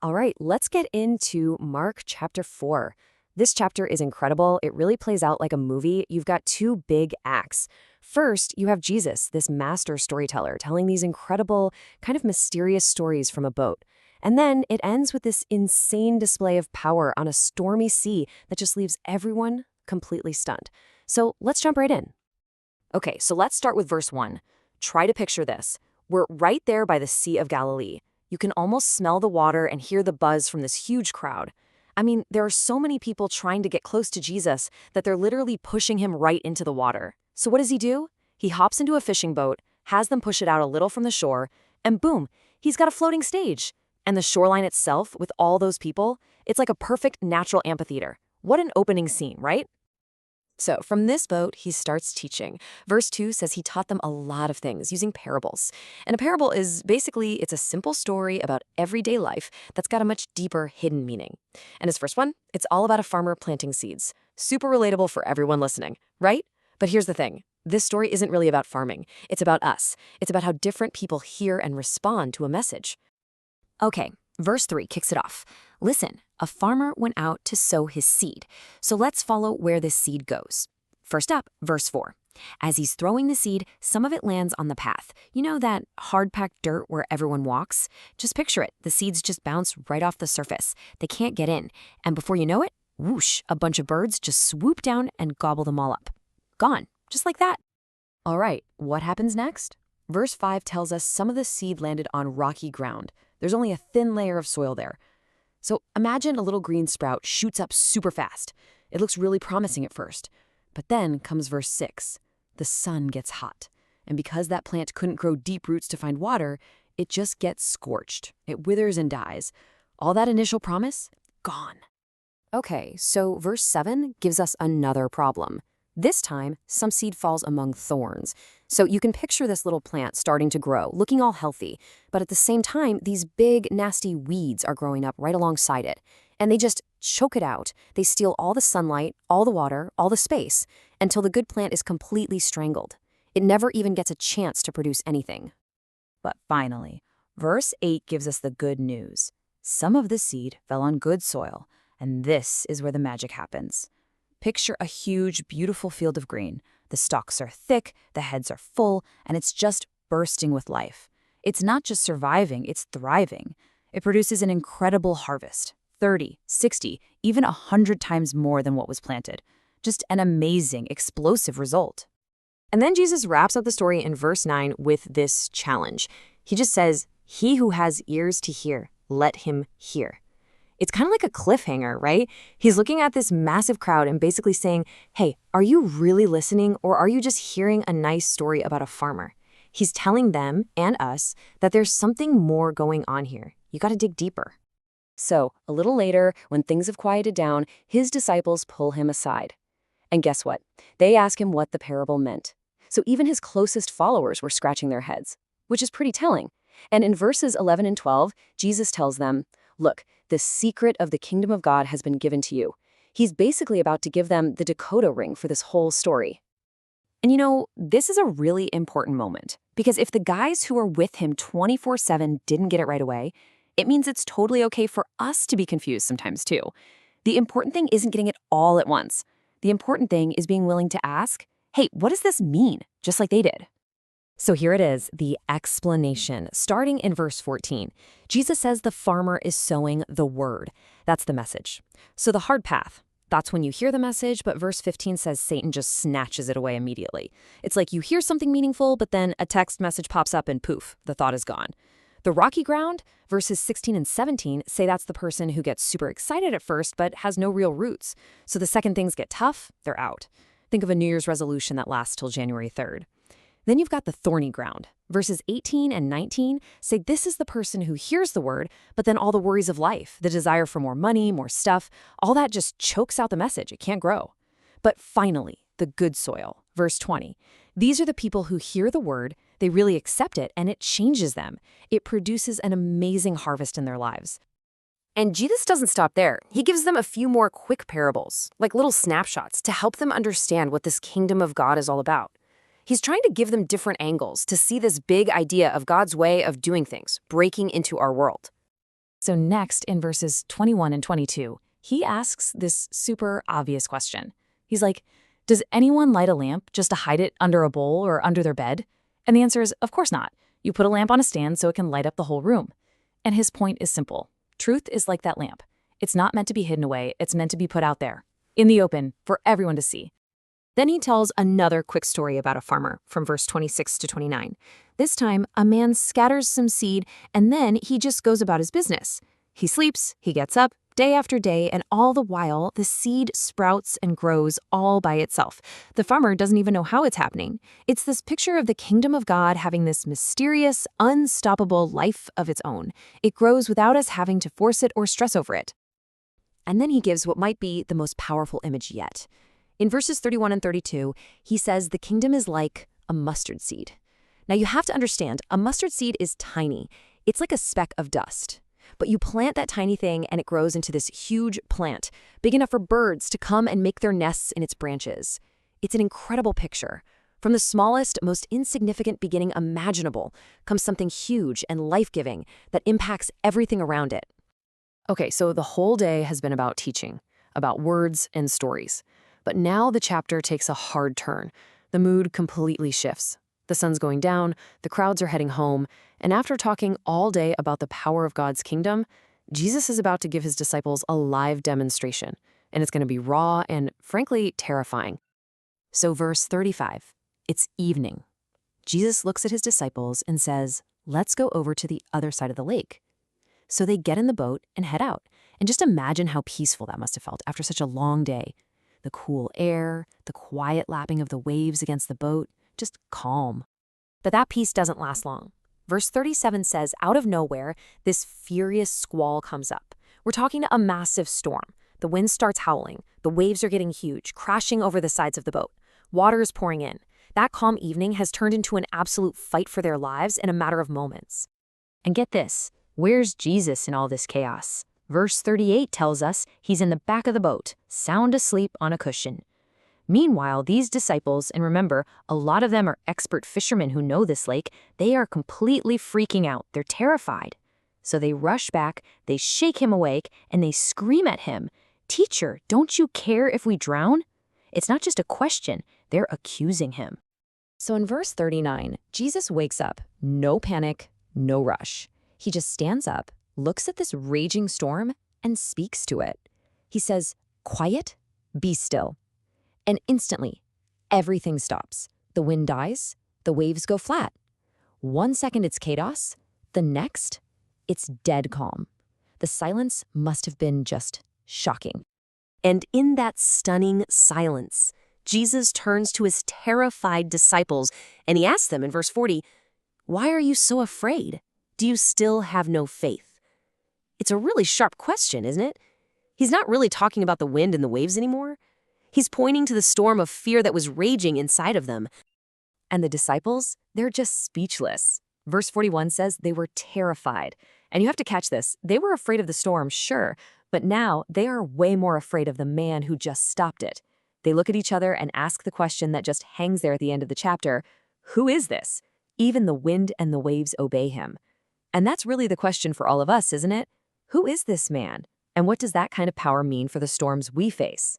All right, let's get into Mark chapter 4. This chapter is incredible. It really plays out like a movie. You've got two big acts. First, you have Jesus, this master storyteller, telling these incredible, kind of mysterious stories from a boat. And then it ends with this insane display of power on a stormy sea that just leaves everyone completely stunned. So let's jump right in. Okay, so let's start with verse 1. Try to picture this. We're right there by the Sea of Galilee. You can almost smell the water and hear the buzz from this huge crowd. I mean, there are so many people trying to get close to Jesus that they're literally pushing him right into the water. So what does he do? He hops into a fishing boat, has them push it out a little from the shore, and boom, he's got a floating stage. And the shoreline itself, with all those people, it's like a perfect natural amphitheater. What an opening scene, right? So from this boat, he starts teaching. Verse 2 says he taught them a lot of things using parables. And a parable is basically, it's a simple story about everyday life that's got a much deeper hidden meaning. And his first one, it's all about a farmer planting seeds. Super relatable for everyone listening, right? But here's the thing. This story isn't really about farming. It's about us. It's about how different people hear and respond to a message. Okay, verse 3 kicks it off. Listen, a farmer went out to sow his seed. So let's follow where this seed goes. First up, verse 4. As he's throwing the seed, some of it lands on the path. You know that hard-packed dirt where everyone walks? Just picture it. The seeds just bounce right off the surface. They can't get in. And before you know it, whoosh, a bunch of birds just swoop down and gobble them all up. Gone, just like that. All right, what happens next? Verse 5 tells us some of the seed landed on rocky ground. There's only a thin layer of soil there. So imagine a little green sprout shoots up super fast. It looks really promising at first. But then comes verse 6. The sun gets hot. And because that plant couldn't grow deep roots to find water, it just gets scorched. It withers and dies. All that initial promise, gone. Okay, so verse 7 gives us another problem. This time, some seed falls among thorns. So you can picture this little plant starting to grow, looking all healthy. But at the same time, these big, nasty weeds are growing up right alongside it. And they just choke it out. They steal all the sunlight, all the water, all the space, until the good plant is completely strangled. It never even gets a chance to produce anything. But finally, verse 8 gives us the good news. Some of the seed fell on good soil, and this is where the magic happens. Picture a huge, beautiful field of green. The stalks are thick, the heads are full, and it's just bursting with life. It's not just surviving, it's thriving. It produces an incredible harvest, 30, 60, even 100 times more than what was planted. Just an amazing, explosive result. And then Jesus wraps up the story in verse 9 with this challenge. He just says, "He who has ears to hear, let him hear." It's kind of like a cliffhanger, right? He's looking at this massive crowd and basically saying, hey, are you really listening, or are you just hearing a nice story about a farmer? He's telling them and us that there's something more going on here. You got to dig deeper. So a little later, when things have quieted down, his disciples pull him aside. And guess what? They ask him what the parable meant. So even his closest followers were scratching their heads, which is pretty telling. And in verses 11 and 12, Jesus tells them, look, the secret of the kingdom of God has been given to you. He's basically about to give them the decoder ring for this whole story. And you know, this is a really important moment, because if the guys who are with him 24/7 didn't get it right away, it means it's totally okay for us to be confused sometimes too. The important thing isn't getting it all at once. The important thing is being willing to ask, hey, what does this mean? Just like they did. So here it is, the explanation, starting in verse 14. Jesus says the farmer is sowing the word. That's the message. So the hard path, that's when you hear the message, but verse 15 says Satan just snatches it away immediately. It's like you hear something meaningful, but then a text message pops up and poof, the thought is gone. The rocky ground, verses 16 and 17, say that's the person who gets super excited at first, but has no real roots. So the second things get tough, they're out. Think of a New Year's resolution that lasts till January 3rd. Then you've got the thorny ground. Verses 18 and 19 say this is the person who hears the word, but then all the worries of life, the desire for more money, more stuff, all that just chokes out the message. It can't grow. But finally, the good soil. Verse 20. These are the people who hear the word, they really accept it, and it changes them. It produces an amazing harvest in their lives. And Jesus doesn't stop there. He gives them a few more quick parables, like little snapshots, to help them understand what this kingdom of God is all about. He's trying to give them different angles to see this big idea of God's way of doing things, breaking into our world. So next, in verses 21 and 22, he asks this super obvious question. He's like, does anyone light a lamp just to hide it under a bowl or under their bed? And the answer is, of course not. You put a lamp on a stand so it can light up the whole room. And his point is simple. Truth is like that lamp. It's not meant to be hidden away. It's meant to be put out there, in the open, for everyone to see. Then he tells another quick story about a farmer from verse 26 to 29. This time, a man scatters some seed, and then he just goes about his business. He sleeps, he gets up, day after day, and all the while, the seed sprouts and grows all by itself. The farmer doesn't even know how it's happening. It's this picture of the kingdom of God having this mysterious, unstoppable life of its own. It grows without us having to force it or stress over it. And then he gives what might be the most powerful image yet. In verses 31 and 32, he says the kingdom is like a mustard seed. Now you have to understand, a mustard seed is tiny. It's like a speck of dust. But you plant that tiny thing and it grows into this huge plant, big enough for birds to come and make their nests in its branches. It's an incredible picture. From the smallest, most insignificant beginning imaginable comes something huge and life-giving that impacts everything around it. Okay, so the whole day has been about teaching, about words and stories. But now the chapter takes a hard turn. The mood completely shifts. The sun's going down, the crowds are heading home, and after talking all day about the power of God's kingdom, Jesus is about to give his disciples a live demonstration, and it's going to be raw and, frankly, terrifying. So verse 35, it's evening. Jesus looks at his disciples and says, let's go over to the other side of the lake. So they get in the boat and head out, and just imagine how peaceful that must have felt after such a long day. The cool air, the quiet lapping of the waves against the boat, just calm. But that peace doesn't last long. Verse 37 says, out of nowhere, this furious squall comes up. We're talking a massive storm. The wind starts howling. The waves are getting huge, crashing over the sides of the boat. Water is pouring in. That calm evening has turned into an absolute fight for their lives in a matter of moments. And get this, where's Jesus in all this chaos? Verse 38 tells us he's in the back of the boat, sound asleep on a cushion. Meanwhile, these disciples, and remember, a lot of them are expert fishermen who know this lake, they are completely freaking out. They're terrified. So they rush back, they shake him awake, and they scream at him, "Teacher, don't you care if we drown?" It's not just a question, they're accusing him. So in verse 39, Jesus wakes up, no panic, no rush. He just stands up, looks at this raging storm, and speaks to it. He says, "Quiet, be still." And instantly, everything stops. The wind dies, the waves go flat. 1 second it's chaos, the next, it's dead calm. The silence must have been just shocking. And in that stunning silence, Jesus turns to his terrified disciples, and he asks them in verse 40, "Why are you so afraid? Do you still have no faith?" It's a really sharp question, isn't it? He's not really talking about the wind and the waves anymore. He's pointing to the storm of fear that was raging inside of them. And the disciples, they're just speechless. Verse 41 says they were terrified. And you have to catch this. They were afraid of the storm, sure, but now they are way more afraid of the man who just stopped it. They look at each other and ask the question that just hangs there at the end of the chapter, who is this? Even the wind and the waves obey him. And that's really the question for all of us, isn't it? Who is this man? And what does that kind of power mean for the storms we face?